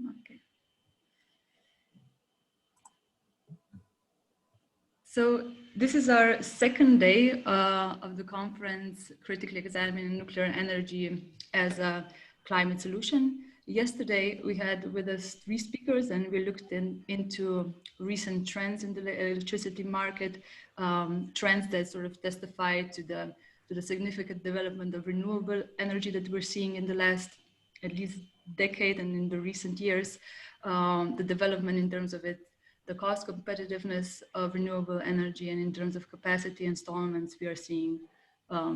Okay. So this is our second day of the conference, Critically Examining Nuclear Energy as a Climate Solution. Yesterday, we had with us 3 speakers, and we looked into recent trends in the electricity market, trends that sort of testify to the significant development of renewable energy that we're seeing in the last at least decade and in the recent years, the development in terms of the cost competitiveness of renewable energy, and in terms of capacity installments, we are seeing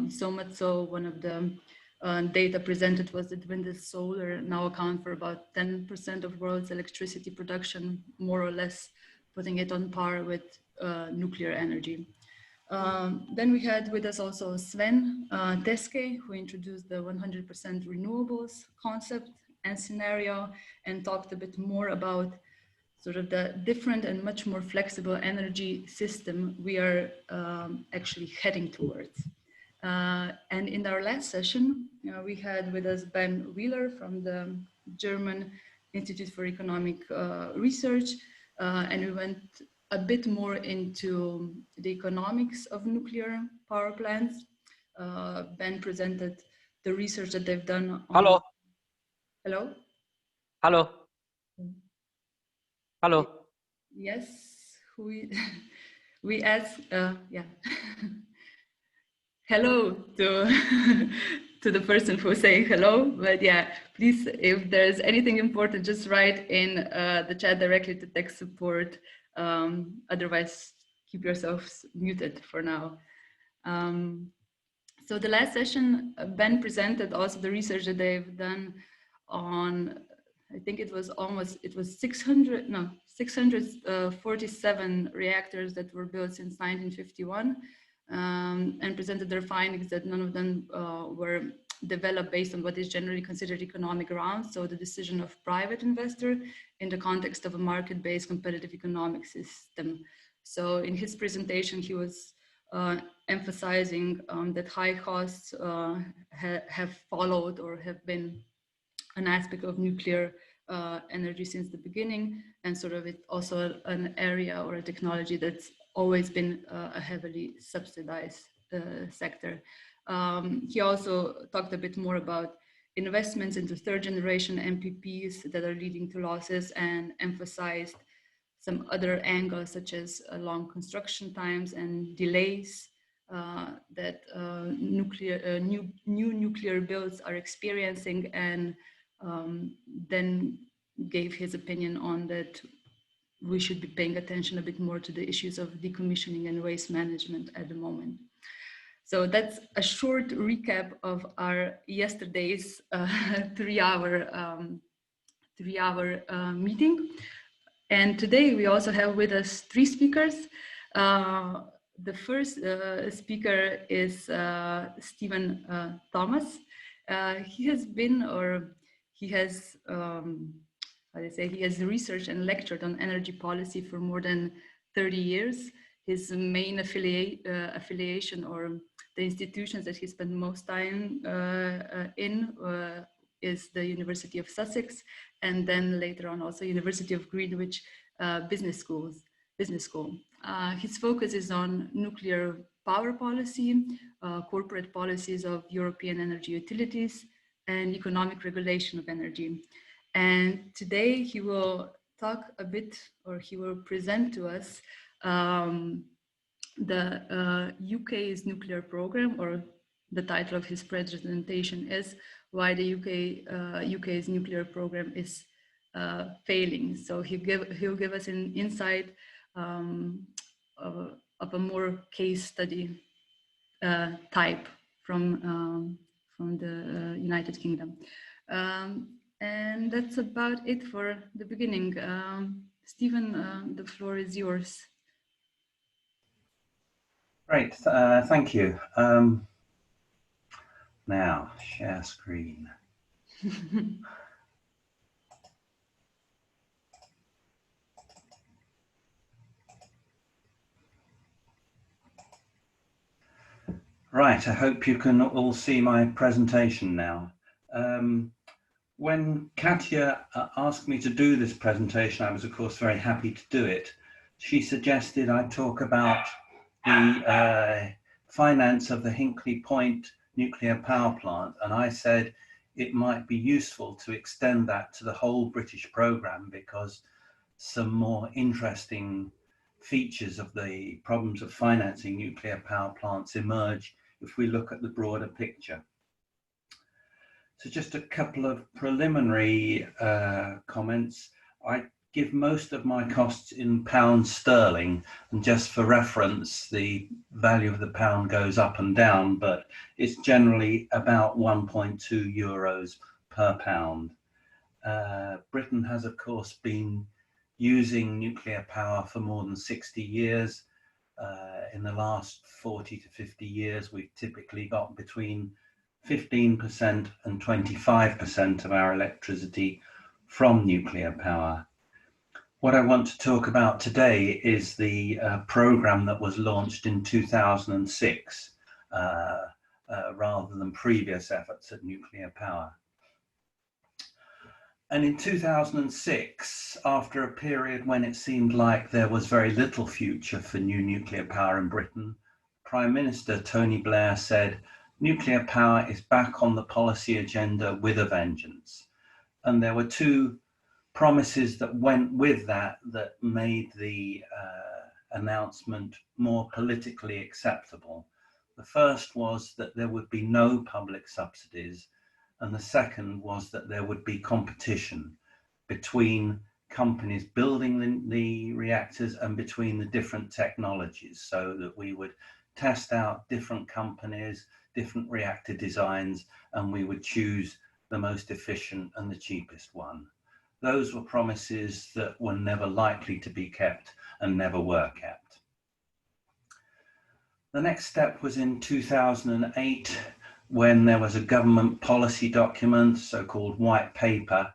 so much so one of the data presented was that wind and solar now account for about 10% of world's electricity production, more or less putting it on par with nuclear energy. Then we had with us also Sven Teske, who introduced the 100% renewables concept and scenario, and talked a bit more about sort of the different and much more flexible energy system we are actually heading towards. And in our last session, we had with us Ben Wheeler from the German Institute for Economic Research, and we went a bit more into the economics of nuclear power plants. Ben presented the research that they've done on... Hello. Hello? Hello. Hello. Yes, we asked, yeah. Hello to the person who's saying hello, but yeah, please, if there's anything important, just write in the chat directly to tech support. Otherwise, keep yourselves muted for now. So the last session, Ben presented also the research that they've done on, I think it was 647 reactors that were built since 1951, and presented their findings that none of them were developed based on what is generally considered economic grounds, so the decision of private investor in the context of a market-based competitive economic system. So in his presentation, he was emphasizing that high costs have followed or have been an aspect of nuclear energy since the beginning, and sort of it's also an area or a technology that's always been a heavily subsidized sector. He also talked a bit more about investments into third generation MPPs that are leading to losses, and emphasized some other angles such as long construction times and delays that new nuclear builds are experiencing, and then gave his opinion on that we should be paying attention a bit more to the issues of decommissioning and waste management at the moment. So that's a short recap of our yesterday's 3-hour meeting. And today we also have with us 3 speakers. The first speaker is Stephen Thomas. He has been, or he has, he has researched and lectured on energy policy for more than 30 years. His main affiliation, or the institutions that he spent most time in, is the University of Sussex, and then later on also University of Greenwich Business School. His focus is on nuclear power policy, corporate policies of European energy utilities, and economic regulation of energy. And today he will talk a bit, or he will present to us the UK's nuclear program, or the title of his presentation is Why the UK's Nuclear Program is Failing. So he'll give us an insight of a more case study type from the United Kingdom. And that's about it for the beginning. Stephen, the floor is yours. Great, thank you. Now, share screen. Right, I hope you can all see my presentation now. When Katya asked me to do this presentation, I was, of course, very happy to do it. She suggested I talk about the finance of the Hinkley Point nuclear power plant, and I said it might be useful to extend that to the whole British programme, because some more interesting features of the problems of financing nuclear power plants emerge if we look at the broader picture. So just a couple of preliminary comments. I give most of my costs in pounds sterling, and just for reference, the value of the pound goes up and down, but it's generally about 1.2 euros per pound. Britain has, of course, been using nuclear power for more than 60 years. In the last 40 to 50 years, we've typically got between 15% and 25% of our electricity from nuclear power. What I want to talk about today is the program that was launched in 2006, rather than previous efforts at nuclear power. And in 2006, after a period when it seemed like there was very little future for new nuclear power in Britain, Prime Minister Tony Blair said, nuclear power is back on the policy agenda with a vengeance. And there were two promises that went with that that made the announcement more politically acceptable. The first was that there would be no public subsidies, and the second was that there would be competition between companies building the reactors and between the different technologies, so that we would test out different companies, different reactor designs, and we would choose the most efficient and the cheapest one. Those were promises that were never likely to be kept and never were kept. The next step was in 2008, when there was a government policy document, so-called white paper,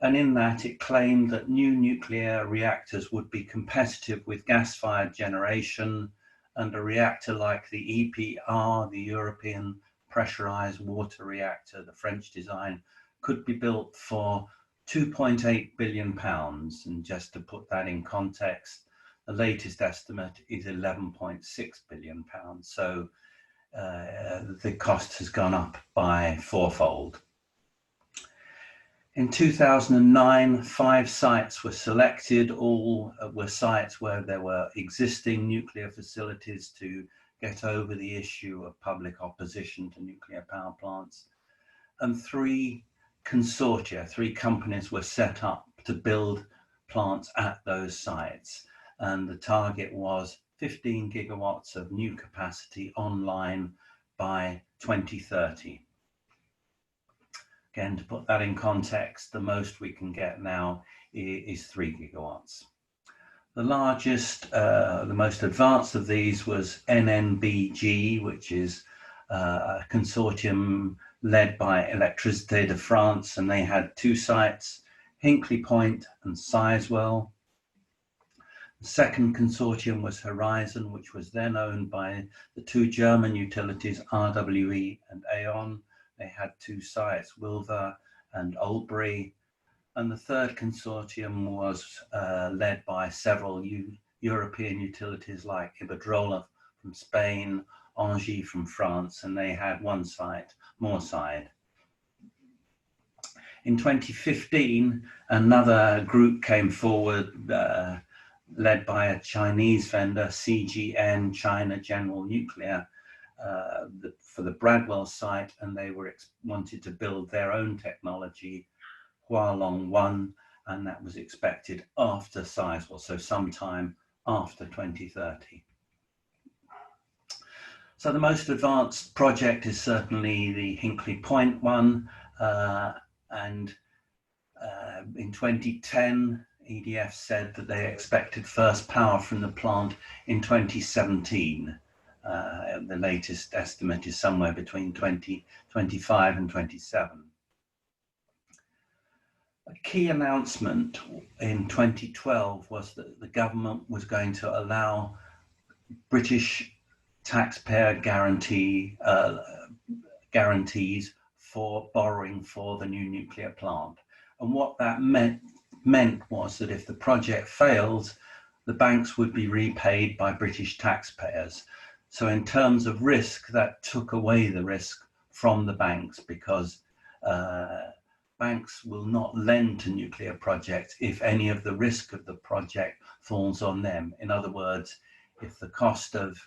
and in that it claimed that new nuclear reactors would be competitive with gas-fired generation, and a reactor like the EPR, the European pressurized water reactor, the French design, could be built for £2.8 billion. And just to put that in context, the latest estimate is £11.6 billion. So the cost has gone up by fourfold. In 2009, 5 sites were selected. All were sites where there were existing nuclear facilities to get over the issue of public opposition to nuclear power plants. And 3 consortia, 3 companies were set up to build plants at those sites. And the target was 15 gigawatts of new capacity online by 2030. Again, to put that in context, the most we can get now is 3 gigawatts. The largest, the most advanced of these was NNBG, which is a consortium led by Électricité de France, and they had 2 sites, Hinkley Point and Sizewell. The second consortium was Horizon, which was then owned by the 2 German utilities, RWE and Aon. They had 2 sites, Wilver and Oldbury. And the third consortium was led by several European utilities like Iberdrola from Spain, Engie from France, and they had 1 site, Moorside. In 2015, another group came forward led by a Chinese vendor, CGN, China General Nuclear, for the Bradwell site, and they wanted to build their own technology, Hualong 1, and that was expected after Sizewell, so sometime after 2030. So the most advanced project is certainly the Hinkley Point one, and in 2010, EDF said that they expected first power from the plant in 2017. The latest estimate is somewhere between 2025 and 27. A key announcement in 2012 was that the government was going to allow British taxpayer guarantees for borrowing for the new nuclear plant. And what that meant was that if the project fails, the banks would be repaid by British taxpayers. So in terms of risk, that took away the risk from the banks, because banks will not lend to nuclear projects if any of the risk of the project falls on them. In other words, if the cost of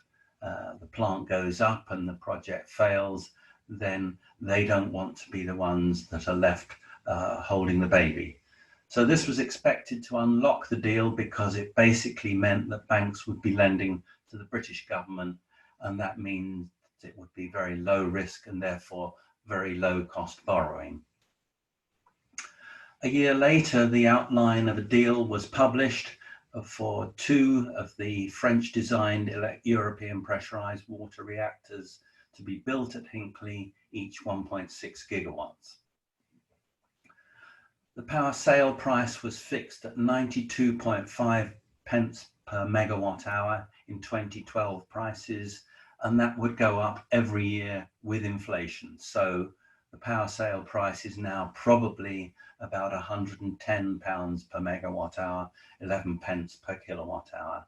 the plant goes up and the project fails, then they don't want to be the ones that are left holding the baby. So this was expected to unlock the deal, because it basically meant that banks would be lending to the British government, and that means it would be very low risk and therefore very low cost borrowing. A year later, the outline of a deal was published for 2 of the French designed European pressurized water reactors to be built at Hinkley, each 1.6 gigawatts. The power sale price was fixed at 92.5 pence per megawatt hour in 2012 prices, and that would go up every year with inflation. So the power sale price is now probably about £110 per megawatt hour, 11 pence per kilowatt hour.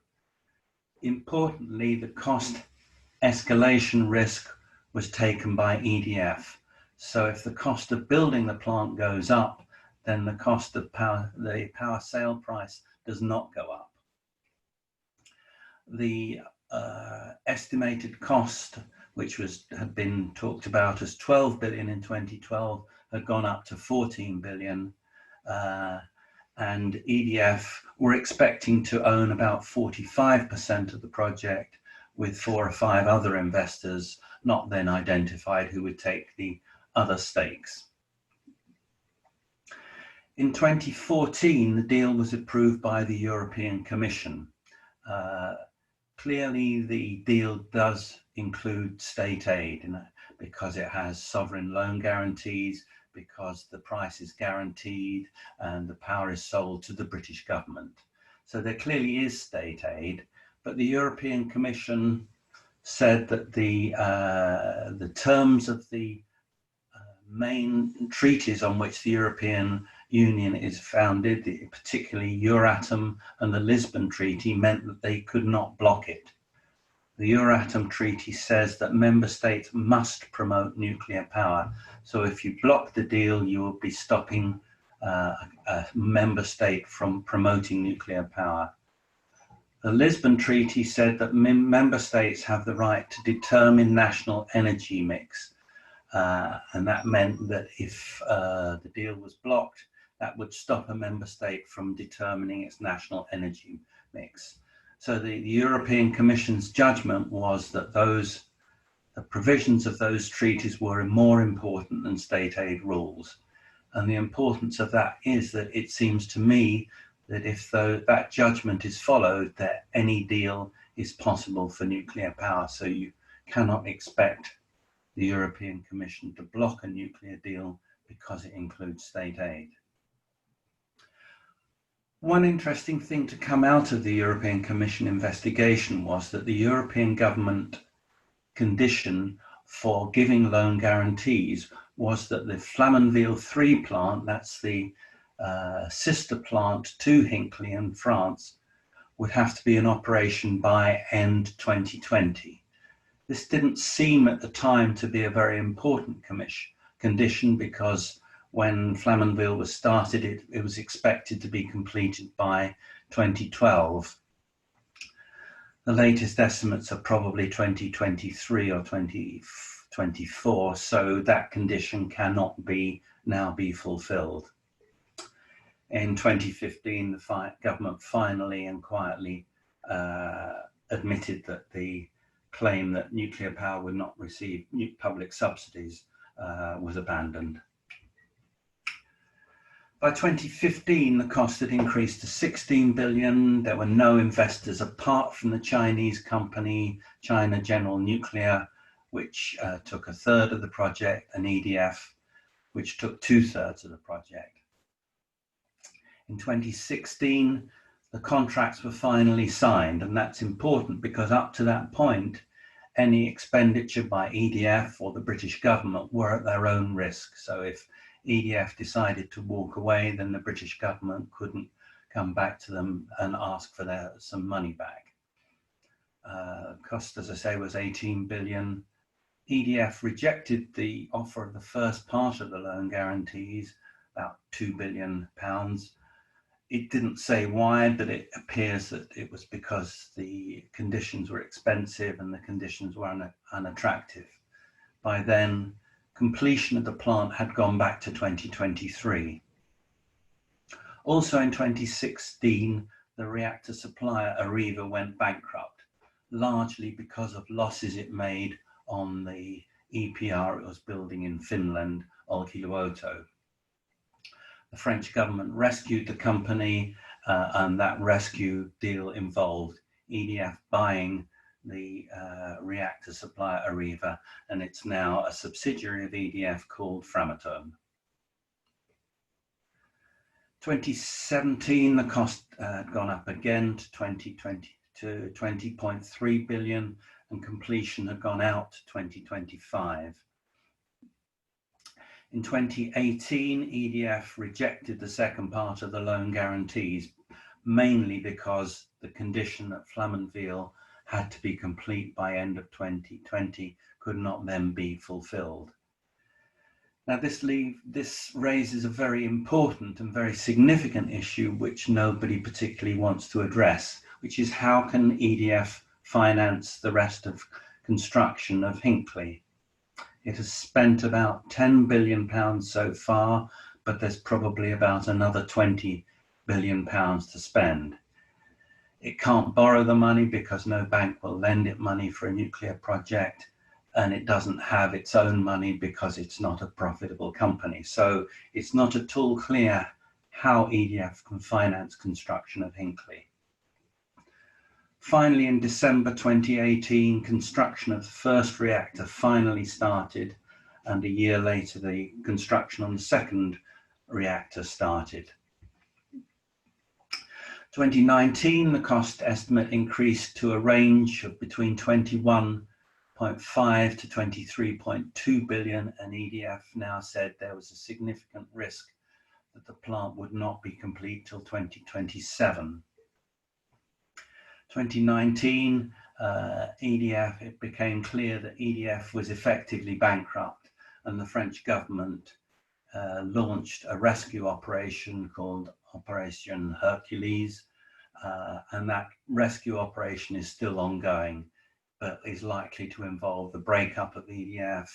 Importantly, the cost escalation risk was taken by EDF. So if the cost of building the plant goes up, then the cost of the power sale price does not go up. The estimated cost, which had been talked about as 12 billion in 2012, had gone up to 14 billion. And EDF were expecting to own about 45% of the project, with 4 or 5 other investors not then identified who would take the other stakes. In 2014, the deal was approved by the European Commission. Clearly, the deal does include state aid, because it has sovereign loan guarantees, because the price is guaranteed and the power is sold to the British government. So there clearly is state aid, but the European Commission said that the terms of the main treaties on which the European Union is founded, particularly Euratom and the Lisbon Treaty, meant that they could not block it. The Euratom Treaty says that member states must promote nuclear power. So if you block the deal, you will be stopping a member state from promoting nuclear power. The Lisbon Treaty said that member states have the right to determine national energy mix. And that meant that if the deal was blocked, that would stop a member state from determining its national energy mix. So the European Commission's judgment was that the provisions of those treaties were more important than state aid rules. And the importance of that is that it seems to me that if that judgment is followed, that any deal is possible for nuclear power. So you cannot expect the European Commission to block a nuclear deal because it includes state aid. One interesting thing to come out of the European Commission investigation was that the European government condition for giving loan guarantees was that the Flamanville 3 plant, that's the sister plant to Hinkley in France, would have to be in operation by end 2020. This didn't seem at the time to be a very important condition, because when Flamanville was started, it was expected to be completed by 2012. The latest estimates are probably 2023 or 2024, so that condition cannot now be fulfilled. In 2015, the government finally and quietly admitted that the claim that nuclear power would not receive public subsidies was abandoned. By 2015, the cost had increased to 16 billion. There were no investors apart from the Chinese company, China General Nuclear, which took 1/3 of the project, and EDF, which took 2/3 of the project. In 2016, the contracts were finally signed, and that's important because up to that point, any expenditure by EDF or the British government were at their own risk. So if EDF decided to walk away, then the British government couldn't come back to them and ask for some money back. Cost, as I say, was 18 billion. EDF rejected the offer of the first part of the loan guarantees, about £2 billion. It didn't say why, but it appears that it was because the conditions were expensive and the conditions were unattractive. By then, completion of the plant had gone back to 2023. Also in 2016, the reactor supplier Areva went bankrupt, largely because of losses it made on the EPR it was building in Finland, Olkiluoto. The French government rescued the company, and that rescue deal involved EDF buying the reactor supplier Areva, and it's now a subsidiary of EDF called Framatome. 2017, the cost had gone up again to 20.3 billion, and completion had gone out to 2025. In 2018, EDF rejected the second part of the loan guarantees, mainly because the condition at Flamanville had to be complete by end of 2020 could not then be fulfilled. Now this raises a very important and very significant issue which nobody particularly wants to address, which is how can EDF finance the rest of construction of Hinkley? It has spent about £10 billion so far, but there's probably about another £20 billion to spend. It can't borrow the money because no bank will lend it money for a nuclear project, and it doesn't have its own money because it's not a profitable company. So it's not at all clear how EDF can finance construction of Hinkley. Finally, in December 2018, construction of the first reactor finally started, and a year later, the construction on the second reactor started. 2019, the cost estimate increased to a range of between 21.5 to 23.2 billion, and EDF now said there was a significant risk that the plant would not be complete till 2027. 2019, it became clear that EDF was effectively bankrupt, and the French government launched a rescue operation called Operation Hercules, and that rescue operation is still ongoing, but is likely to involve the breakup of EDF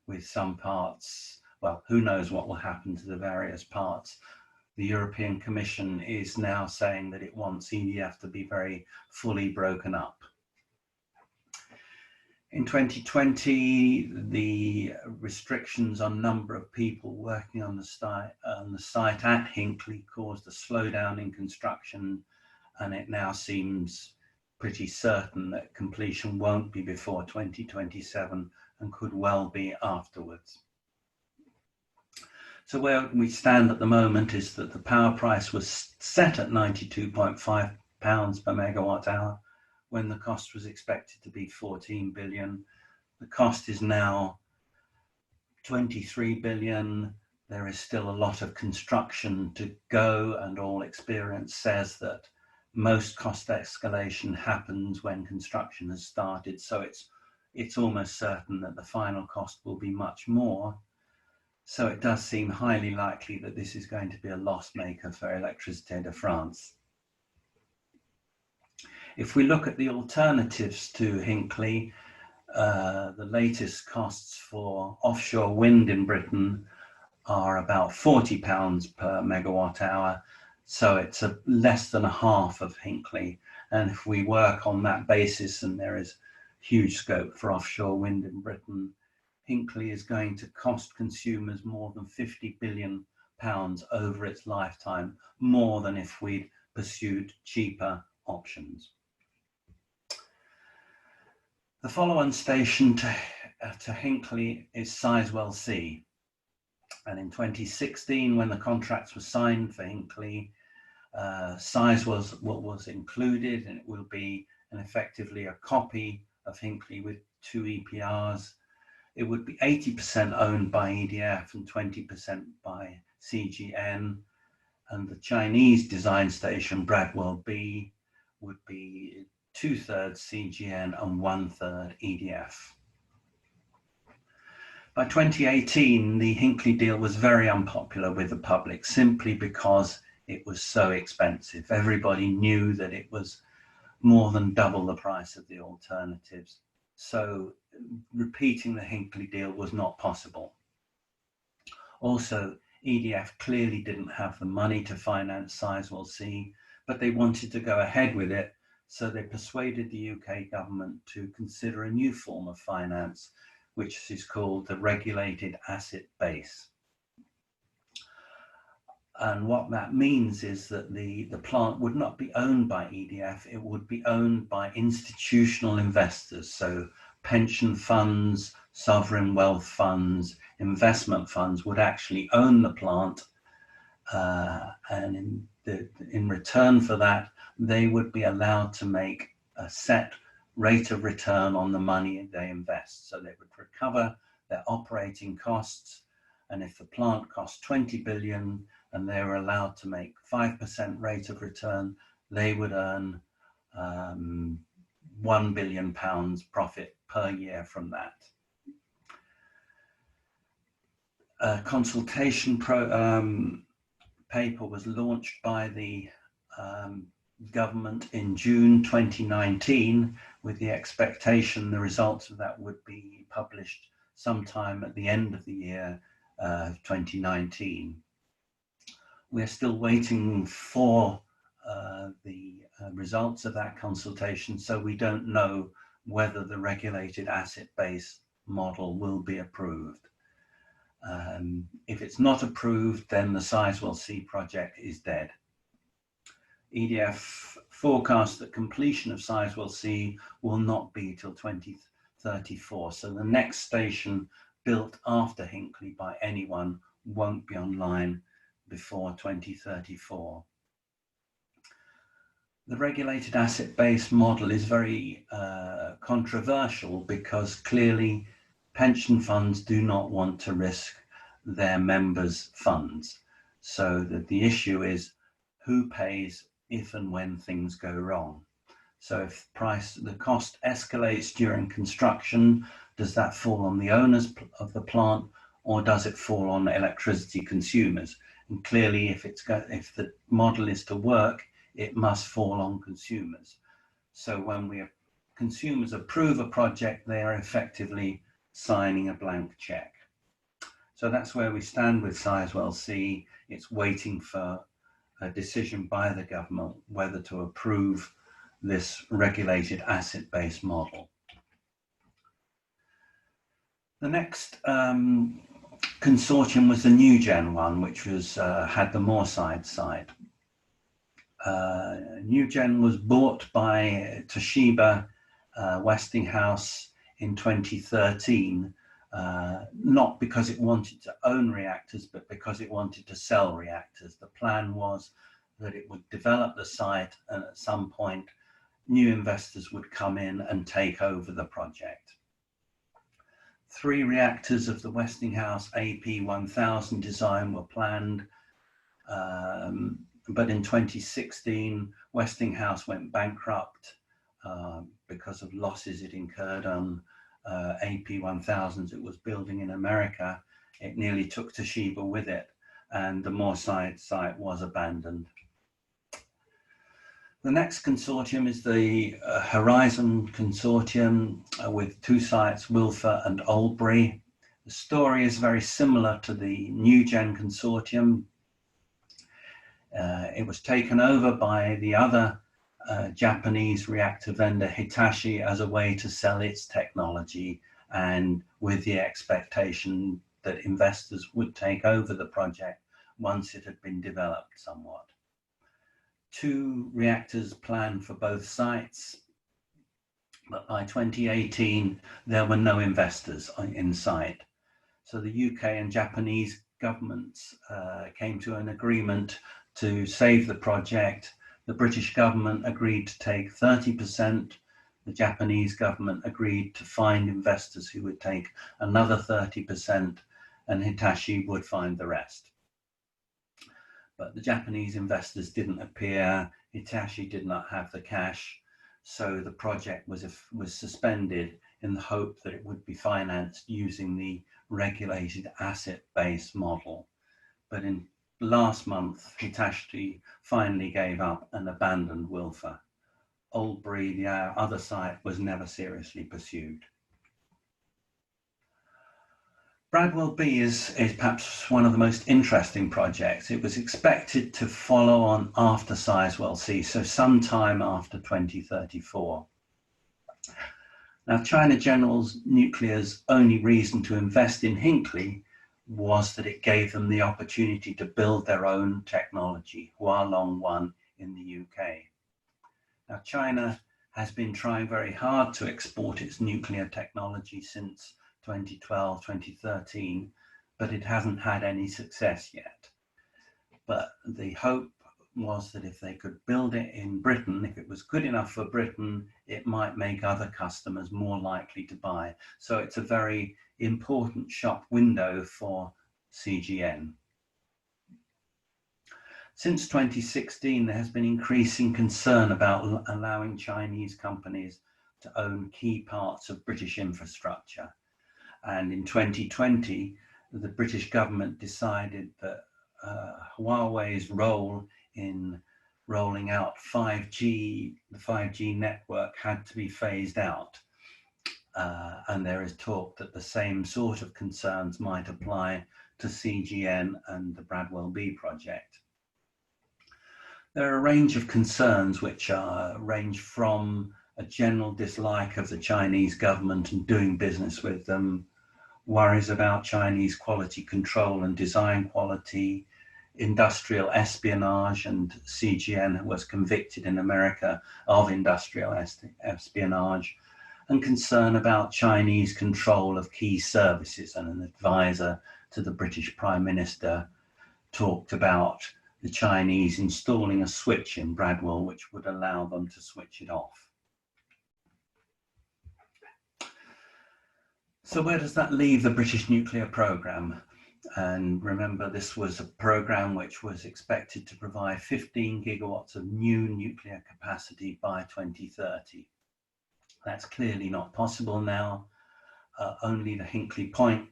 with some parts. Well, who knows what will happen to the various parts. The European Commission is now saying that it wants EDF to be very fully broken up. In 2020, the restrictions on number of people working on the site at Hinkley caused a slowdown in construction, and it now seems pretty certain that completion won't be before 2027 and could well be afterwards. So where we stand at the moment is that the power price was set at £92.5 per megawatt hour when the cost was expected to be 14 billion. The cost is now 23 billion. There is still a lot of construction to go, and all experience says that most cost escalation happens when construction has started. So it's almost certain that the final cost will be much more. So it does seem highly likely that this is going to be a loss maker for Électricité de France. If we look at the alternatives to Hinkley, the latest costs for offshore wind in Britain are about £40 per megawatt hour. So it's less than a half of Hinkley. And if we work on that basis, and there is huge scope for offshore wind in Britain, Hinkley is going to cost consumers more than £50 billion over its lifetime, more than if we'd pursued cheaper options. The follow-on station to Hinkley is Sizewell C. And in 2016, when the contracts were signed for Hinkley, Sizewell was included, and it will be effectively a copy of Hinkley with 2 EPRs. It would be 80% owned by EDF and 20% by CGN. And the Chinese design station, Bradwell B, would be 2/3 CGN and 1/3 EDF. By 2018, the Hinkley deal was very unpopular with the public simply because it was so expensive. Everybody knew that it was more than double the price of the alternatives. So repeating the Hinkley deal was not possible. Also, EDF clearly didn't have the money to finance Sizewell C, but they wanted to go ahead with it. So they persuaded the UK government to consider a new form of finance, which is called the regulated asset base. And what that means is that the plant would not be owned by EDF, it would be owned by institutional investors. So pension funds, sovereign wealth funds, investment funds would actually own the plant. And in return for that, they would be allowed to make a set rate of return on the money they invest. So they would recover their operating costs. And if the plant cost 20 billion and they were allowed to make 5% rate of return, they would earn £1 billion profit per year from that. A consultation paper was launched by the government in June 2019 with the expectation the results of that would be published sometime at the end of the year 2019. We're still waiting for the results of that consultation, so we don't know whether the regulated asset base model will be approved. If it's not approved, then the Sizewell C project is dead. EDF forecasts that completion of Sizewell C will not be till 2034. So the next station built after Hinkley by anyone won't be online before 2034. The regulated asset base model is very controversial because clearly pension funds do not want to risk their members' funds. So that the issue is who pays if and when things go wrong. So if the cost escalates during construction, does that fall on the owners of the plant or does it fall on electricity consumers? And clearly if the model is to work, it must fall on consumers. So when consumers approve a project, they are effectively signing a blank check. So that's where we stand with Sizewell C. It's waiting for a decision by the government whether to approve this regulated asset-based model. The next consortium was the New Gen one, which was had the Moorside side. New Gen was bought by Toshiba Westinghouse in 2013, not because it wanted to own reactors, but because it wanted to sell reactors. The plan was that it would develop the site and at some point new investors would come in and take over the project. 3 reactors of the Westinghouse AP1000 design were planned, but in 2016 Westinghouse went bankrupt because of losses it incurred on AP1000s it was building in America. It nearly took Toshiba with it, and the Moorside site was abandoned. The next consortium is the Horizon Consortium with 2 sites, Wilfer and Oldbury. The story is very similar to the New Gen Consortium. It was taken over by the other Japanese reactor vendor Hitachi as a way to sell its technology, and with the expectation that investors would take over the project once it had been developed somewhat. 2 reactors planned for both sites, but by 2018 there were no investors in sight. So the UK and Japanese governments came to an agreement to save the project. The British government agreed to take 30%, the Japanese government agreed to find investors who would take another 30%, and Hitachi would find the rest. But the Japanese investors didn't appear, Hitachi did not have the cash, so the project was suspended in the hope that it would be financed using the regulated asset-based model. But in last month, Hitachi finally gave up and abandoned Wilfer. Oldbury, the other site, was never seriously pursued. Bradwell B is perhaps one of the most interesting projects. It was expected to follow on after Sizewell C, so sometime after 2034. Now, China General Nuclear's only reason to invest in Hinkley was that it gave them the opportunity to build their own technology, Hualong 1 in the UK. Now, China has been trying very hard to export its nuclear technology since 2012, 2013, but it hasn't had any success yet. But the hope was that if they could build it in Britain, if it was good enough for Britain, it might make other customers more likely to buy. So it's a very important shop window for CGN. Since 2016, there has been increasing concern about allowing Chinese companies to own key parts of British infrastructure. And in 2020, the British government decided that Huawei's role in rolling out 5G, the 5G network, had to be phased out. And there is talk that the same sort of concerns might apply to CGN and the Bradwell B project. There are a range of concerns which range from a general dislike of the Chinese government and doing business with them, worries about Chinese quality control and design quality, industrial espionage, and CGN was convicted in America of industrial espionage, and concern about Chinese control of key services. And an advisor to the British Prime Minister talked about the Chinese installing a switch in Bradwell which would allow them to switch it off. So where does that leave the British nuclear programme? And remember, this was a programme which was expected to provide 15 gigawatts of new nuclear capacity by 2030. That's clearly not possible now. Only the Hinkley Point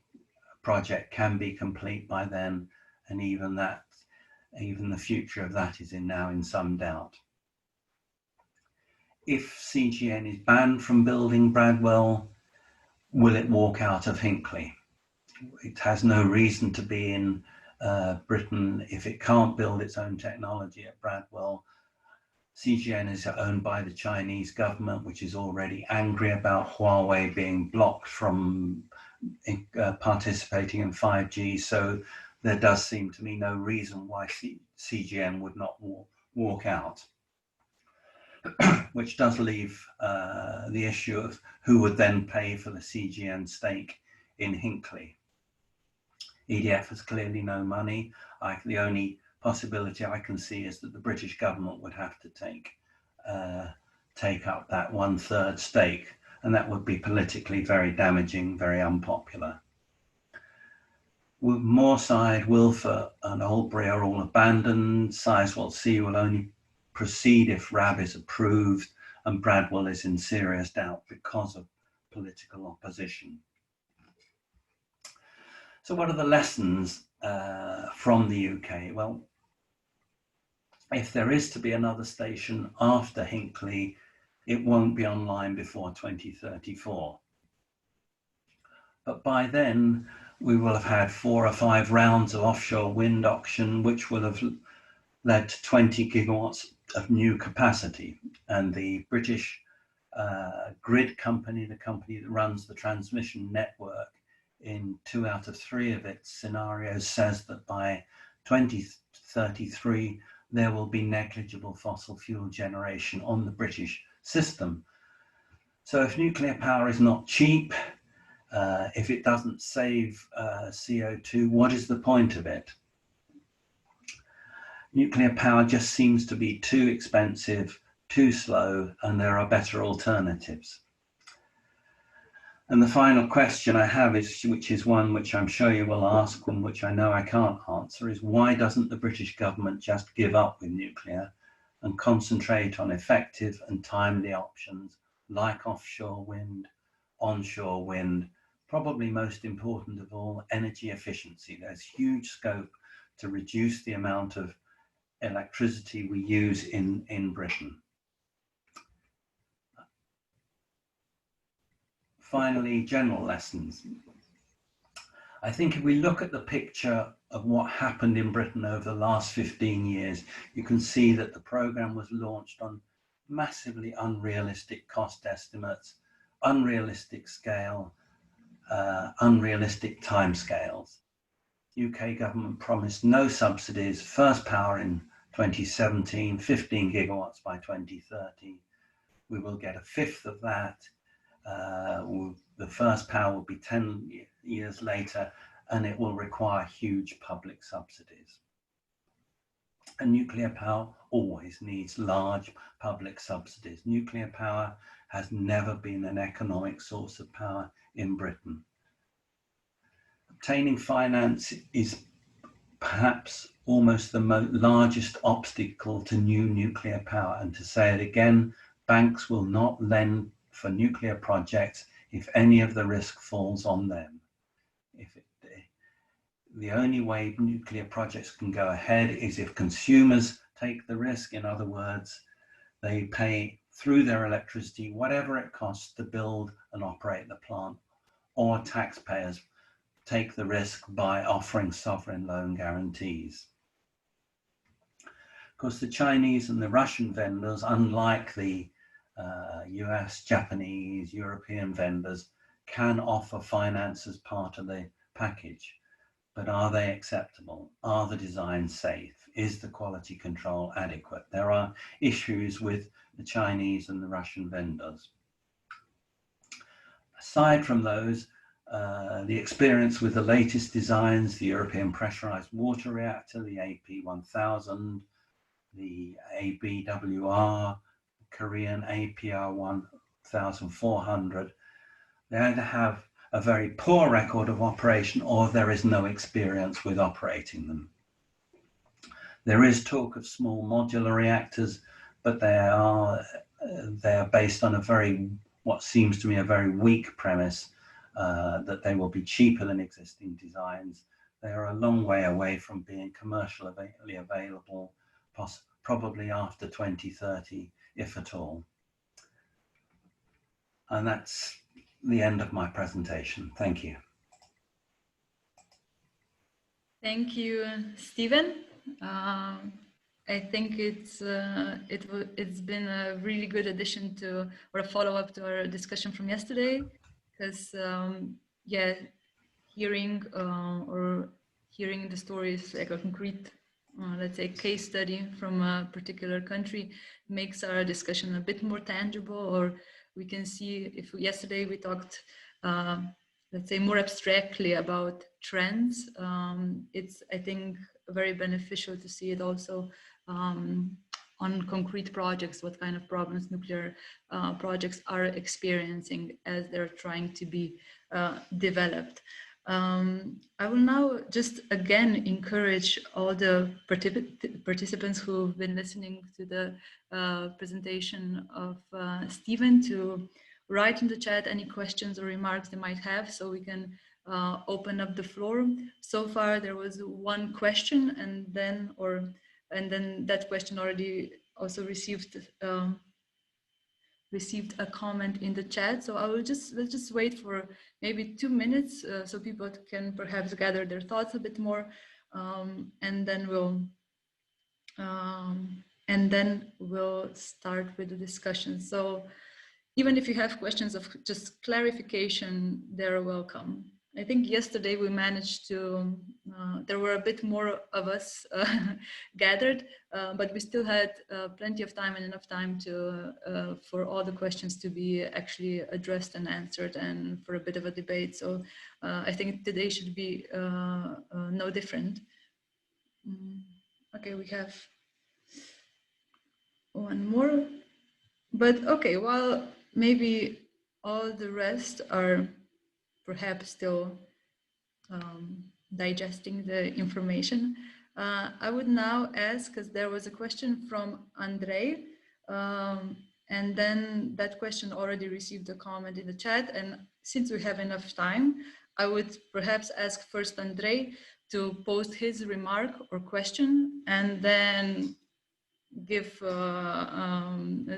project can be complete by then, and even the future of that is now in some doubt. If CGN is banned from building Bradwell, will it walk out of Hinkley? It has no reason to be in Britain if it can't build its own technology at Bradwell. CGN is owned by the Chinese government, which is already angry about Huawei being blocked from participating in 5G. So there does seem to me no reason why CGN would not walk out. Which does leave the issue of who would then pay for the CGN stake in Hinkley. EDF has clearly no money. The only possibility I can see is that the British government would have to take up that 1/3 stake, and that would be politically very damaging, very unpopular. Moorside, Wilfer and Oldbury are all abandoned. Sizewell C will only proceed if RAB is approved, and Bradwell is in serious doubt because of political opposition. So what are the lessons from the UK? Well, if there is to be another station after Hinkley, it won't be online before 2034. But by then, we will have had 4 or 5 rounds of offshore wind auction, which will have led to 20 gigawatts of new capacity. And the British grid company, the company that runs the transmission network, in 2 out of 3 of its scenarios says that by 2033, there will be negligible fossil fuel generation on the British system. So if nuclear power is not cheap, if it doesn't save CO2, what is the point of it? Nuclear power just seems to be too expensive, too slow, and there are better alternatives. And the final question I have is, which is one which I'm sure you will ask and which I know I can't answer, is why doesn't the British government just give up with nuclear and concentrate on effective and timely options like offshore wind, onshore wind, probably most important of all, energy efficiency. There's huge scope to reduce the amount of electricity we use in Britain. Finally, general lessons. I think if we look at the picture of what happened in Britain over the last 15 years, you can see that the programme was launched on massively unrealistic cost estimates, unrealistic scale, unrealistic timescales. UK government promised no subsidies, first power in 2017, 15 gigawatts by 2030. We will get a fifth of that. The first power will be 10 years later, and it will require huge public subsidies. And nuclear power always needs large public subsidies. Nuclear power has never been an economic source of power in Britain. Obtaining finance is perhaps almost the largest obstacle to new nuclear power. And to say it again, banks will not lend for nuclear projects if any of the risk falls on them. The only way nuclear projects can go ahead is if consumers take the risk. In other words, they pay through their electricity whatever it costs to build and operate the plant, or taxpayers take the risk by offering sovereign loan guarantees. Of course, the Chinese and the Russian vendors, unlike the US, Japanese, European vendors, can offer finance as part of the package. But are they acceptable? Are the designs safe? Is the quality control adequate? There are issues with the Chinese and the Russian vendors. Aside from those, the experience with the latest designs, the European pressurized water reactor, the AP1000, the ABWR, Korean APR 1400, they either have a very poor record of operation or there is no experience with operating them. There is talk of small modular reactors, but they are based on what seems to me a very weak premise that they will be cheaper than existing designs. They are a long way away from being commercially available, probably after 2030, if at all. And that's the end of my presentation. Thank you. Thank you, Stephen. I think it's been a really good addition to, or a follow-up to our discussion from yesterday, because yeah, hearing the stories, like a concrete, let's say, case study from a particular country, makes our discussion a bit more tangible. Or we can see, if yesterday we talked, let's say, more abstractly about trends, it's, I think, very beneficial to see it also on concrete projects, what kind of problems nuclear projects are experiencing as they're trying to be developed. I will now just again encourage all the participants who've been listening to the presentation of Stephen to write in the chat any questions or remarks they might have, so we can open up the floor. So far there was one question, and then that question already also received a comment in the chat. So I will let's just wait for maybe 2 minutes so people can perhaps gather their thoughts a bit more, and then we'll start with the discussion. So even if you have questions of just clarification, they're welcome. I think yesterday we managed to, there were a bit more of us gathered, but we still had plenty of time and enough time to, for all the questions to be actually addressed and answered, and for a bit of a debate. So I think today should be no different. Okay, we have one more. But okay, well, maybe all the rest are perhaps still digesting the information. I would now ask, because there was a question from Andrei, and then that question already received a comment in the chat. And since we have enough time, I would perhaps ask first Andrei to post his remark or question, and then give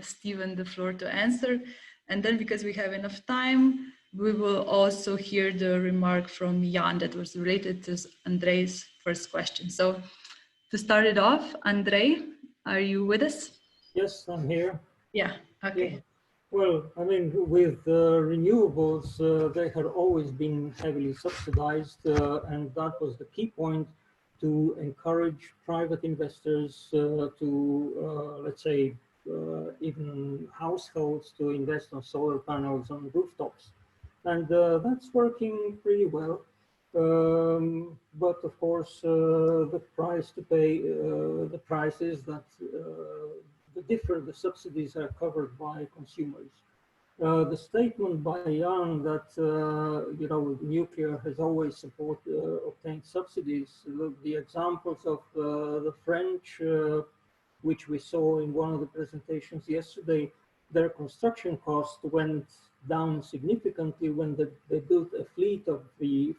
Stephen the floor to answer. And then because we have enough time, we will also hear the remark from Jan that was related to Andrei's first question. So to start it off, Andrei, are you with us? Yes, I'm here. Yeah, okay. Yeah. Well, I mean, with renewables, they had always been heavily subsidized, and that was the key point to encourage private investors to, let's say, even households to invest on solar panels on rooftops. And that's working pretty well. But of course, the price to pay, the price is that the subsidies are covered by consumers. The statement by Jan that you know, nuclear has always obtained subsidies. The examples of the French, which we saw in one of the presentations yesterday, their construction cost went down significantly when they built a fleet of the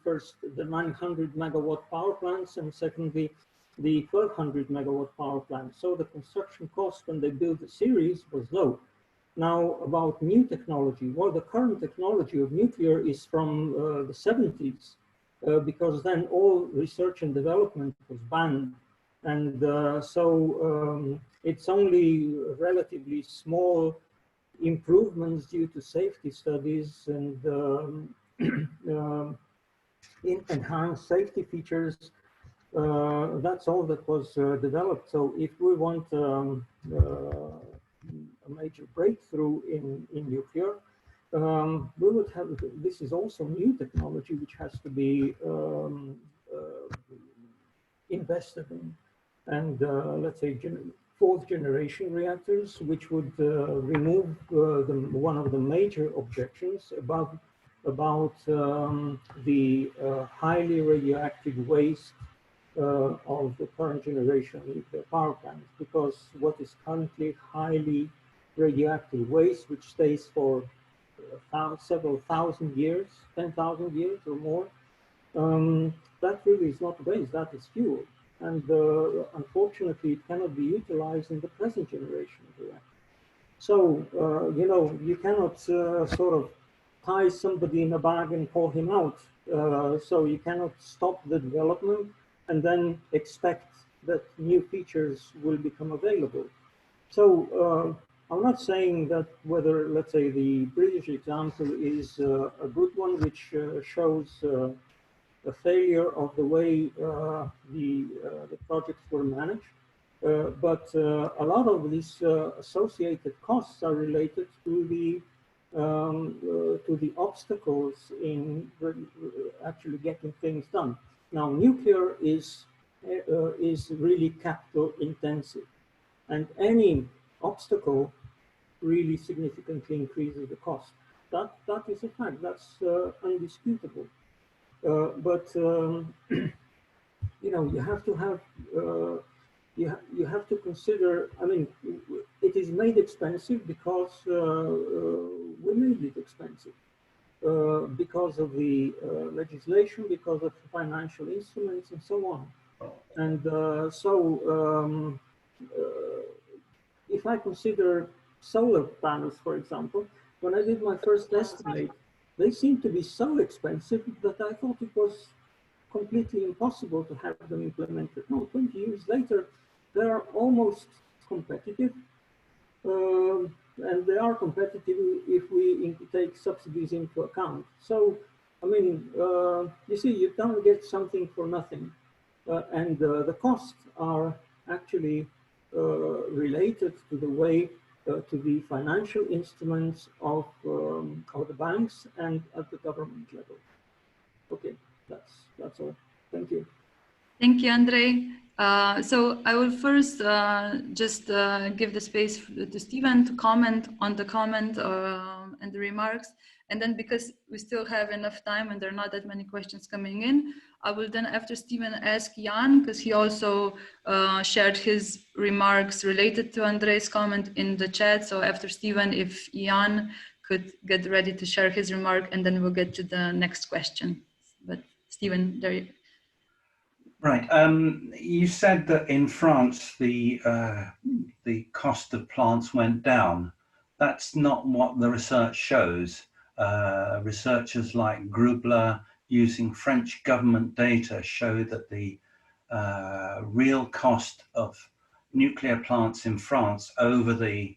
900 megawatt power plants, and secondly the 1200 megawatt power plant. So the construction cost when they built the series was low. Now about new technology, well, the current technology of nuclear is from the 70s, because then all research and development was banned. And it's only relatively small improvements due to safety studies and enhanced safety features. That's all that was developed. So if we want a major breakthrough in nuclear, we would have, this is also new technology which has to be invested in. And let's say fourth generation reactors, which would remove one of the major objections about the highly radioactive waste of the current generation nuclear power plants, because what is currently highly radioactive waste, which stays for several thousand years, 10,000 years or more, that really is not waste, that is fuel. And unfortunately, it cannot be utilized in the present generation of reactors. So, you know, you cannot sort of tie somebody in a bag and call him out. So you cannot stop the development and then expect that new features will become available. So I'm not saying that whether, let's say, the British example is a good one, which shows a failure of the way the projects were managed. But a lot of these associated costs are related to the obstacles in actually getting things done. Now, nuclear is really capital intensive, and any obstacle really significantly increases the cost. That is a fact. That's undisputable. But you know, you have to have you have to consider. I mean, it is made expensive because we made it expensive because of the legislation, because of financial instruments, and so on. And if I consider solar panels, for example, when I did my first estimate, they seemed to be so expensive that I thought it was completely impossible to have them implemented. No, 20 years later, they are almost competitive. And they are competitive if we take subsidies into account. So, I mean, you see, you don't get something for nothing. And the costs are actually related to the way, to the financial instruments of the banks and at the government level. Okay, that's all. Thank you. Thank you, Andre. So I will first just give the space to Stephen to comment on the comment and the remarks. And then because we still have enough time and there are not that many questions coming in, I will then, after Stephen, ask Jan, because he also shared his remarks related to Andre's comment in the chat. So after Stephen, if Jan could get ready to share his remark, and then we'll get to the next question. But Stephen, there you go. Right. You said that in France the cost of plants went down. That's not what the research shows. Researchers like Grubler, using French government data, show that the real cost of nuclear plants in France over the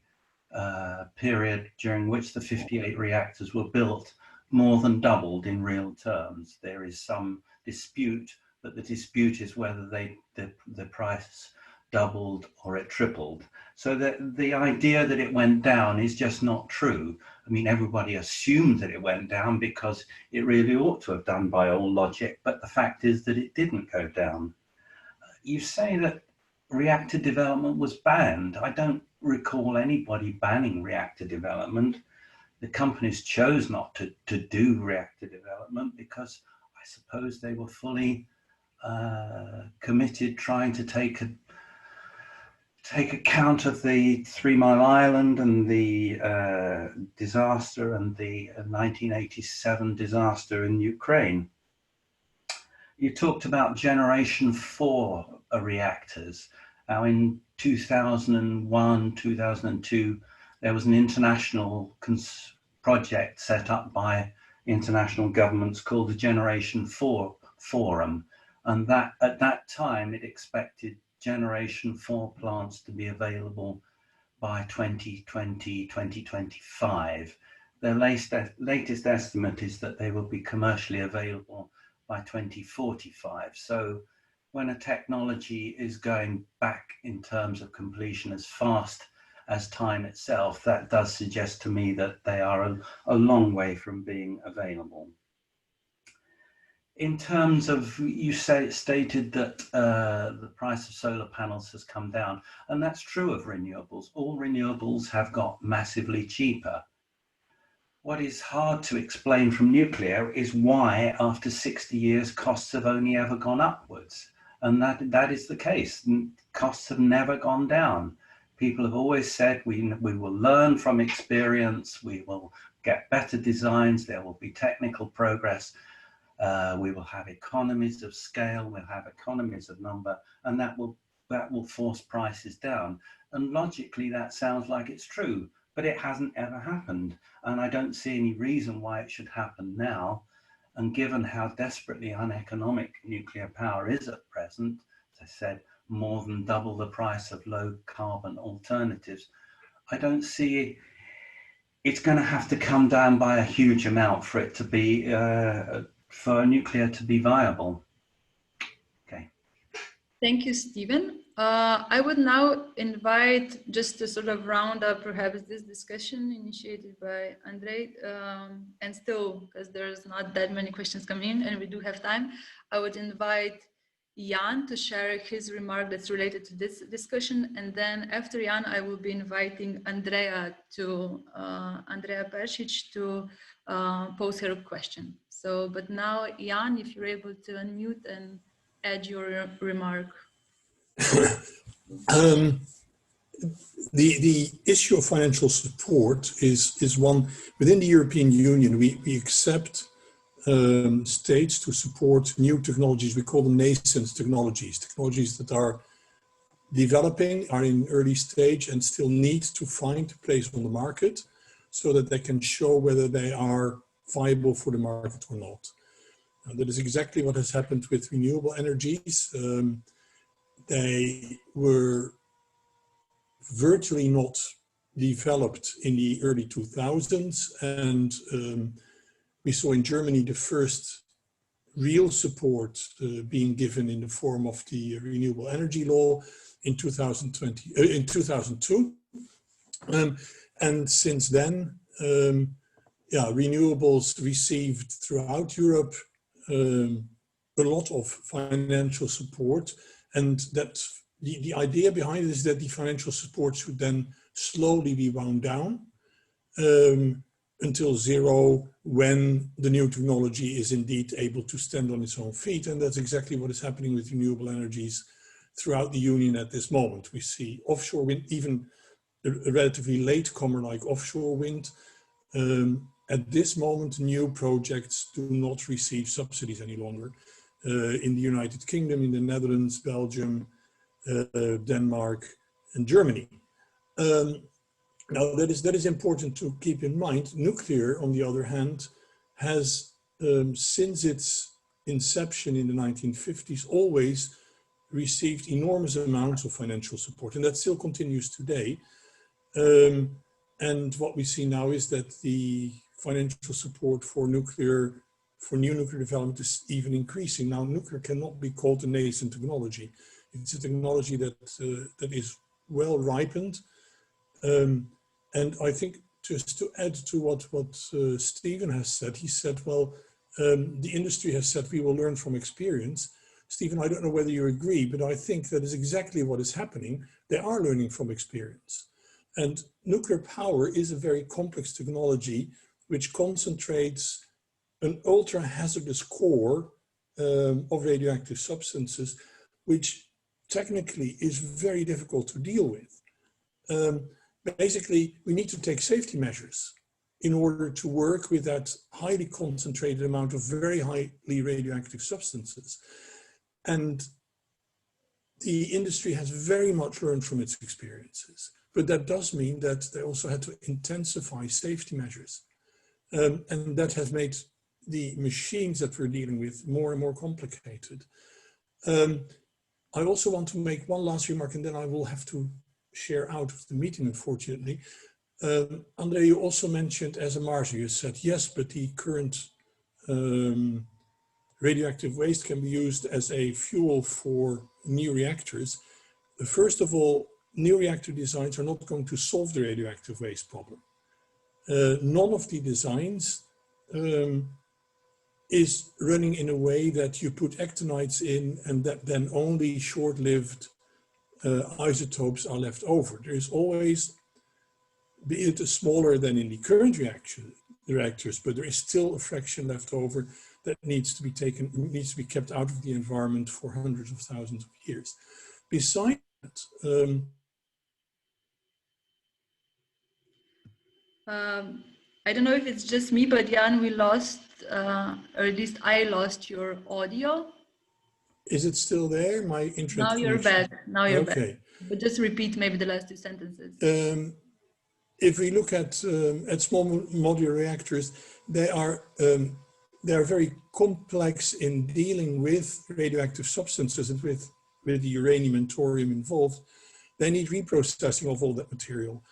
period during which the 58 reactors were built more than doubled in real terms. There is some dispute, but the dispute is whether the price doubled or it tripled. So the idea that it went down is just not true. I mean, everybody assumed that it went down because it really ought to have done by all logic, but the fact is that it didn't go down. You say that reactor development was banned. I don't recall anybody banning reactor development. The companies chose not to do reactor development because I suppose they were fully committed, trying to take account of the 3 Mile Island and the disaster and the 1987 disaster in Ukraine. You talked about generation 4 reactors. Now in 2001, 2002, there was an international project set up by international governments called the Generation 4 Forum. And that at that time, it expected Generation 4 plants to be available by 2020, 2025. Their latest estimate is that they will be commercially available by 2045. So when a technology is going back in terms of completion as fast as time itself, that does suggest to me that they are a long way from being available. In terms of, you stated that the price of solar panels has come down, and that's true of renewables. All renewables have got massively cheaper. What is hard to explain from nuclear is why, after 60 years, costs have only ever gone upwards. And that is the case. Costs have never gone down. People have always said we will learn from experience, we will get better designs, there will be technical progress. We will have economies of scale, we'll have economies of number, and that will force prices down. And logically, that sounds like it's true, but it hasn't ever happened. And I don't see any reason why it should happen now. And given how desperately uneconomic nuclear power is at present, as I said, more than double the price of low carbon alternatives, I don't see it's going to have to come down by a huge amount for it to be for nuclear to be viable. Okay. Thank you, Stephen. I would now invite, just to sort of round up perhaps this discussion initiated by Andre, and still, because there's not that many questions coming in and we do have time, I would invite Jan to share his remark that's related to this discussion. And then after Jan, I will be inviting Andrea Persic to pose her question. So, but now, Jan, if you're able to unmute and add your remark. The issue of financial support is one within the European Union. We accept states to support new technologies. We call them nascent technologies that are developing, are in early stage and still need to find a place on the market so that they can show whether they are viable for the market or not. That is exactly what has happened with renewable energies. They were virtually not developed in the early 2000s, and we saw in Germany the first real support being given in the form of the renewable energy law in 2002, and since then, renewables received throughout Europe a lot of financial support, and that the idea behind it is that the financial support should then slowly be wound down until zero when the new technology is indeed able to stand on its own feet. And that's exactly what is happening with renewable energies throughout the Union at this moment. We see offshore wind, even a relatively late comer like offshore wind. At this moment, new projects do not receive subsidies any longer. In the United Kingdom, in the Netherlands, Belgium, Denmark, and Germany. Now, that is important to keep in mind. Nuclear, on the other hand, has, since its inception in the 1950s, always received enormous amounts of financial support, and that still continues today. And what we see now is that the financial support for new nuclear development is even increasing. Now, nuclear cannot be called a nascent technology. It's a technology that is well ripened. And I think just to add to what Stephen has said, he said, well, the industry has said we will learn from experience. Stephen, I don't know whether you agree, but I think that is exactly what is happening. They are learning from experience. And nuclear power is a very complex technology which concentrates an ultra-hazardous core of radioactive substances, which technically is very difficult to deal with. Basically, we need to take safety measures in order to work with that highly concentrated amount of very highly radioactive substances. And the industry has very much learned from its experiences, but that does mean that they also had to intensify safety measures. And that has made the machines that we're dealing with more and more complicated. I also want to make one last remark, and then I will have to share out of the meeting, unfortunately. Andre, you also mentioned SMRs. You said, yes, but the current radioactive waste can be used as a fuel for new reactors. First of all, new reactor designs are not going to solve the radioactive waste problem. None of the designs is running in a way that you put actinides in and that then only short-lived isotopes are left over. There is always, be it smaller than in the current reactors, but there is still a fraction left over that needs to be kept out of the environment for hundreds of thousands of years. Besides that, I don't know if it's just me, but Jan, we lost, or at least I lost your audio. Is it still there? My internet Now you're connection. back. Now you're okay. back. But just repeat maybe the last two sentences. If we look at small modular reactors, they are very complex in dealing with radioactive substances and with the uranium and thorium involved. They need reprocessing of all that material.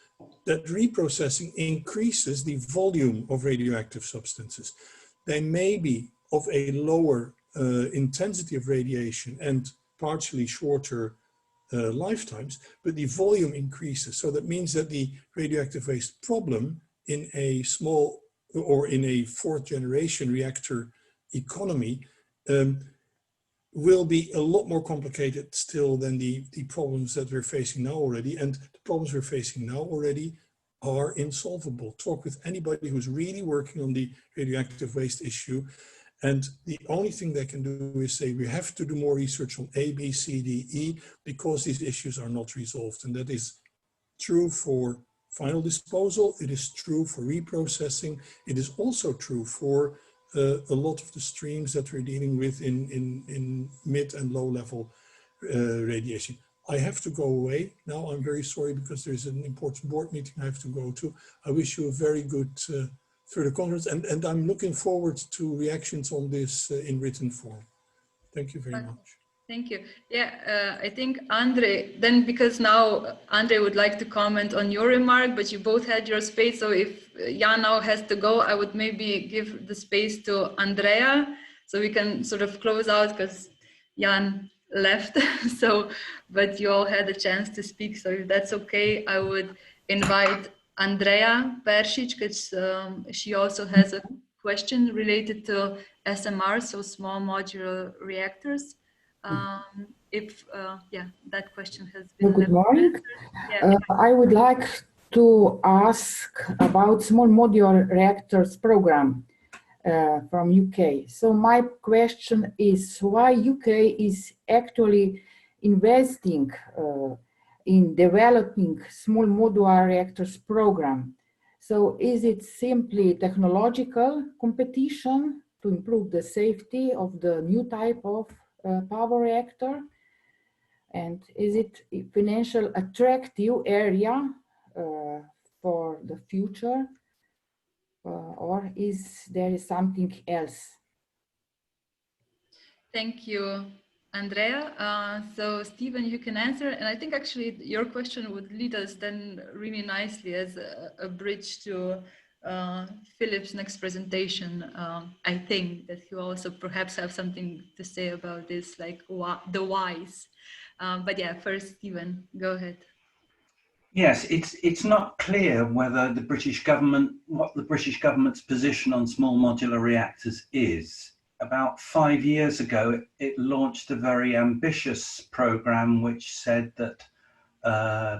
That reprocessing increases the volume of radioactive substances. They may be of a lower intensity of radiation and partially shorter lifetimes, but the volume increases. So that means that the radioactive waste problem in a small or in a fourth generation reactor economy will be a lot more complicated still than the problems that we're facing now already. And the problems we're facing now already are insolvable. Talk with anybody who's really working on the radioactive waste issue. And the only thing they can do is say, we have to do more research on A, B, C, D, E, because these issues are not resolved. And that is true for final disposal. It is true for reprocessing. It is also true for a lot of the streams that we're dealing with in mid and low level radiation. I have to go away now. I'm very sorry because there's an important board meeting I have to go to. I wish you a very good further conference, and I'm looking forward to reactions on this in written form. Thank you very much. Thank you. Yeah, I think Andre, then because now Andre would like to comment on your remark, but you both had your space. So if Jan now has to go, I would maybe give the space to Andrea so we can sort of close out because Jan left. So, but you all had a chance to speak. So if that's okay, I would invite Andrea Peršić because she also has a question related to SMR, so small modular reactors. Yeah, that question has been. Good morning. Yeah. I would like to ask about small modular reactors program from UK. So my question is why UK is actually investing in developing small modular reactors program. So is it simply technological competition to improve the safety of the new type of power reactor? And is it a financial attractive area for the future? Or is there something else? Thank you, Andrea. So Stephen, you can answer. And I think actually your question would lead us then really nicely as a bridge to Philip's next presentation. I think that he also perhaps have something to say about this, like the whys. But yeah, first, Stephen, go ahead. Yes, it's not clear whether the British government, what the British government's position on small modular reactors is. About 5 years ago, it launched a very ambitious program which said that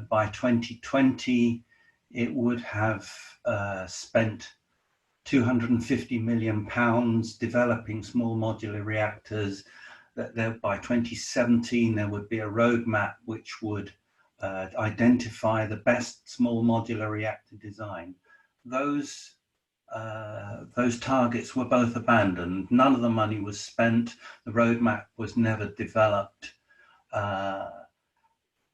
by 2020, it would have spent £250 million developing small modular reactors, that there, by 2017, there would be a roadmap which would identify the best small modular reactor design. Those targets were both abandoned. None of the money was spent. The roadmap was never developed.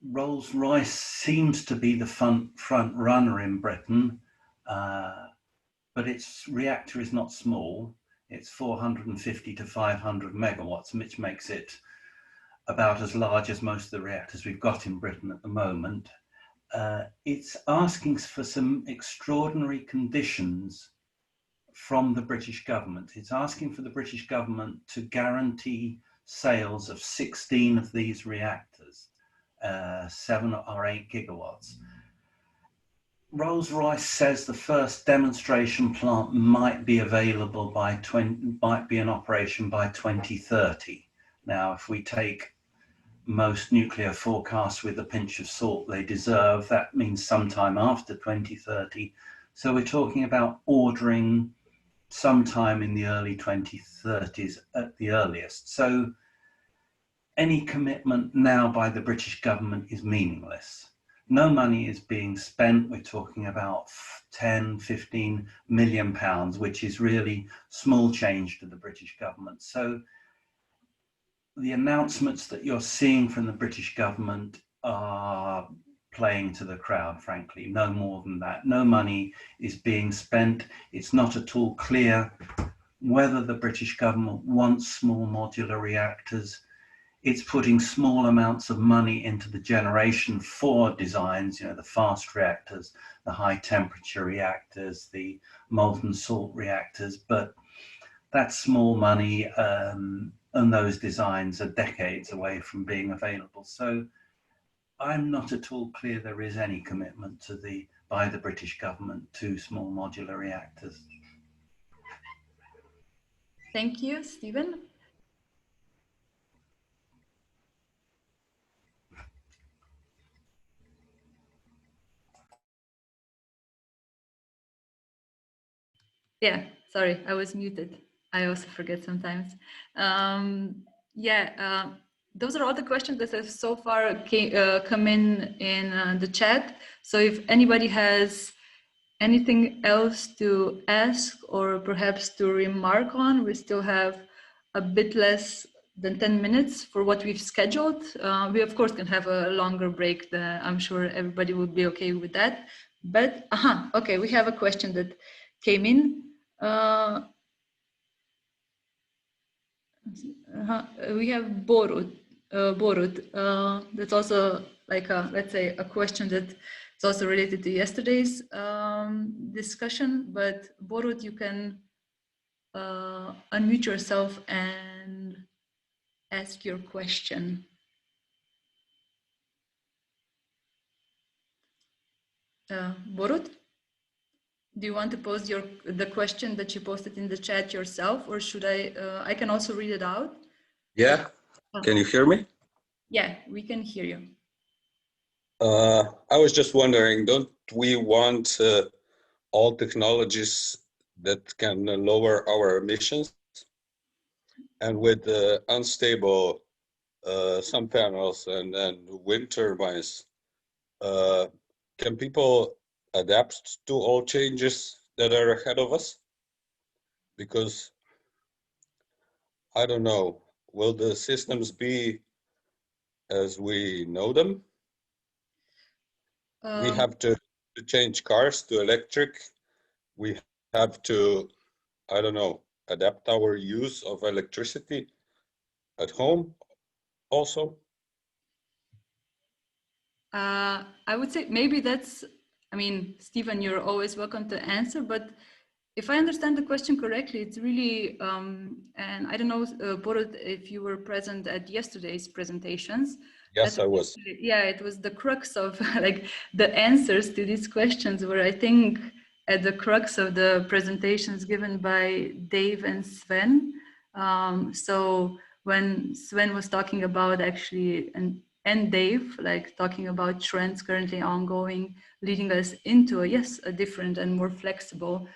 Rolls-Royce seems to be the front runner in Britain, but its reactor is not small. It's 450 to 500 megawatts, which makes it about as large as most of the reactors we've got in Britain at the moment. It's asking for some extraordinary conditions from the British government. It's asking for the British government to guarantee sales of 16 of these reactors, 7 or 8 gigawatts. Rolls-Royce says the first demonstration plant might be available might be in operation by 2030. Now, if we take most nuclear forecasts with a pinch of salt they deserve, that means sometime after 2030. So we're talking about ordering sometime in the early 2030s at the earliest. So any commitment now by the British government is meaningless. No money is being spent. We're talking about 10, 15 million pounds, which is really small change to the British government. So the announcements that you're seeing from the British government are playing to the crowd, frankly, no more than that. No money is being spent. It's not at all clear whether the British government wants small modular reactors. It's putting small amounts of money into the generation 4 designs, you know, the fast reactors, the high temperature reactors, the molten salt reactors, but that's small money, and those designs are decades away from being available. So I'm not at all clear there is any commitment by the British government to small modular reactors. Thank you, Stephen. Yeah, sorry, I was muted. I also forget sometimes. Those are all the questions that have so far come in the chat. So if anybody has anything else to ask or perhaps to remark on, we still have a bit less than 10 minutes for what we've scheduled. We of course can have a longer break. I'm sure everybody would be okay with that. But okay, we have a question that came in. We have Borut. That's also like let's say a question that it's also related to yesterday's discussion. But Borut, you can unmute yourself and ask your question. Borut? Do you want to pose the question that you posted in the chat yourself, or should I can also read it out? Yeah, can you hear me? Yeah, we can hear you. I was just wondering, don't we want all technologies that can lower our emissions? And with unstable sun panels and wind turbines, can people adapt to all changes that are ahead of us? Because I don't know, will the systems be as we know them? We have to change cars to electric. We have to, I don't know, adapt our use of electricity at home also. I would say maybe that's, I mean, Stephen, you're always welcome to answer, but if I understand the question correctly, it's really, and I don't know, Borut, if you were present at yesterday's presentations. Yes, I was. Yeah, it was the crux of like the answers to these questions were, I think, at the crux of the presentations given by Dave and Sven. So when Sven was talking about actually, and Dave, like talking about trends currently ongoing, leading us into a different and more flexible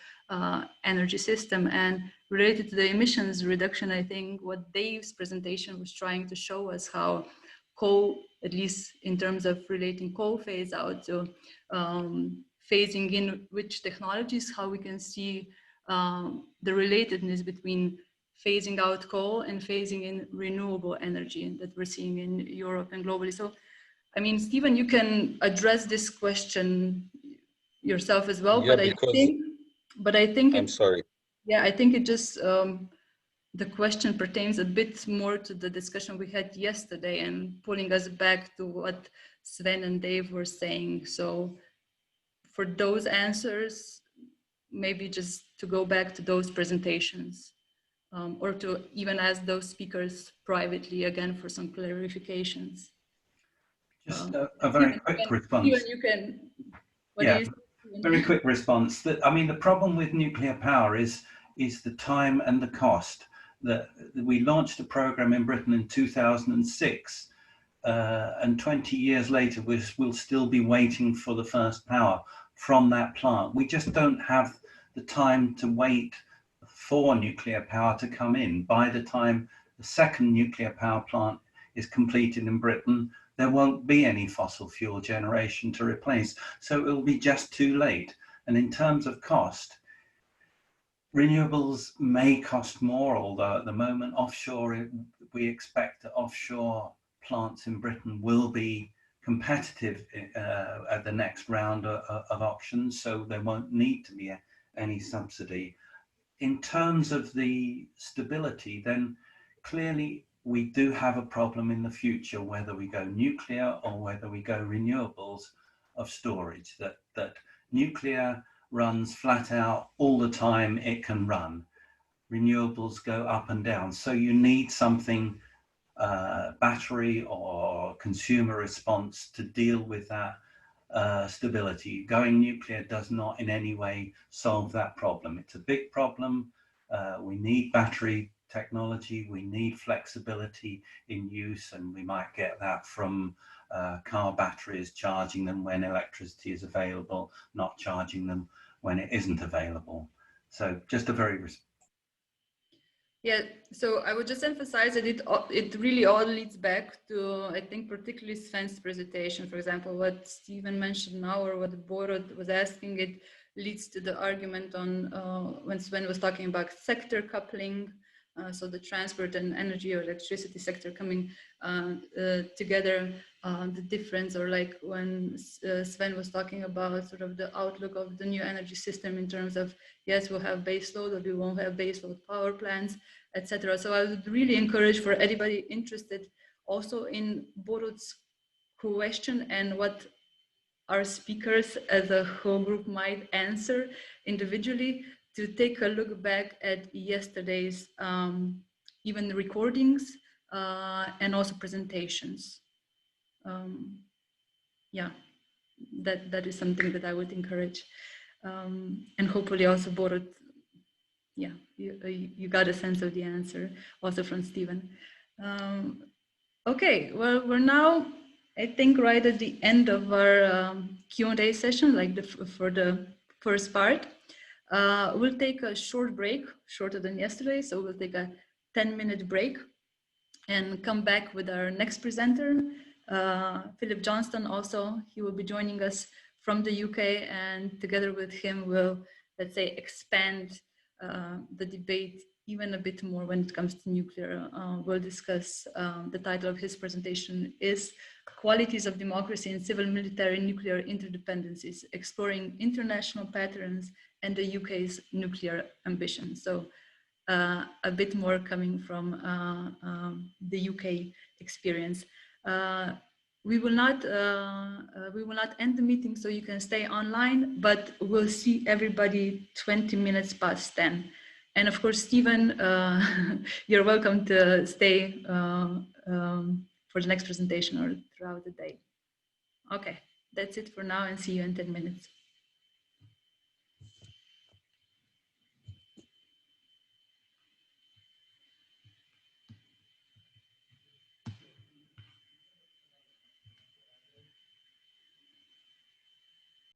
energy system. And related to the emissions reduction, I think what Dave's presentation was trying to show us how coal, at least in terms of relating coal phase out to phasing in which technologies, how we can see the relatedness between phasing out coal and phasing in renewable energy that we're seeing in Europe and globally. So, I mean, Stephen, you can address this question yourself as well, Yeah, but I think I'm sorry. Yeah, I think it just the question pertains a bit more to the discussion we had yesterday and pulling us back to what Sven and Dave were saying. So for those answers, maybe just to go back to those presentations or to even ask those speakers privately again for some clarifications. Just a very quick response. Even you can. Yeah, very quick response. I mean, the problem with nuclear power is the time and the cost. That we launched a program in Britain in 2006, and 20 years later, we'll still be waiting for the first power from that plant. We just don't have the time to wait for nuclear power to come in. By the time the second nuclear power plant is completed in Britain, there won't be any fossil fuel generation to replace. So it will be just too late. And in terms of cost, renewables may cost more, although at the moment offshore, we expect that offshore plants in Britain will be competitive at the next round of auctions, so there won't need to be any subsidy. In terms of the stability, then clearly we do have a problem in the future, whether we go nuclear or whether we go renewables of storage, that nuclear runs flat out all the time it can run. Renewables go up and down. So you need something, battery or consumer response to deal with that stability. Going nuclear does not in any way solve that problem. It's a big problem. We need battery technology, we need flexibility in use, and we might get that from car batteries, charging them when electricity is available, not charging them when it isn't available. So just a very Yeah, so I would just emphasize that it really all leads back to, I think, particularly Sven's presentation. For example, what Stephen mentioned now, or what Borut was asking, it leads to the argument on when Sven was talking about sector coupling, so the transport and energy or electricity sector coming together, the difference, or like when Sven was talking about sort of the outlook of the new energy system in terms of, yes, we'll have base load, but we won't have base load power plants, etc. So I would really encourage for anybody interested also in Borut's question and what our speakers as a whole group might answer individually, to take a look back at yesterday's even recordings and also presentations. Yeah, that is something that I would encourage. And hopefully also Bodo, yeah, you got a sense of the answer also from Stephen. Okay, well, we're now, I think, right at the end of our Q&A session, like for the first part. We'll take a short break, shorter than yesterday, so we'll take a 10-minute break and come back with our next presenter, Philip Johnston. Also, he will be joining us from the UK, and together with him, we'll, let's say, expand the debate even a bit more when it comes to nuclear. We'll discuss, the title of his presentation is Qualities of Democracy in Civil, Military, Nuclear Interdependencies, Exploring International Patterns and the UK's Nuclear Ambition. So a bit more coming from the UK experience. We will not end the meeting, so you can stay online, but we'll see everybody 20 minutes past 10. And of course, Stephen, you're welcome to stay for the next presentation or throughout the day. Okay, that's it for now, and see you in 10 minutes.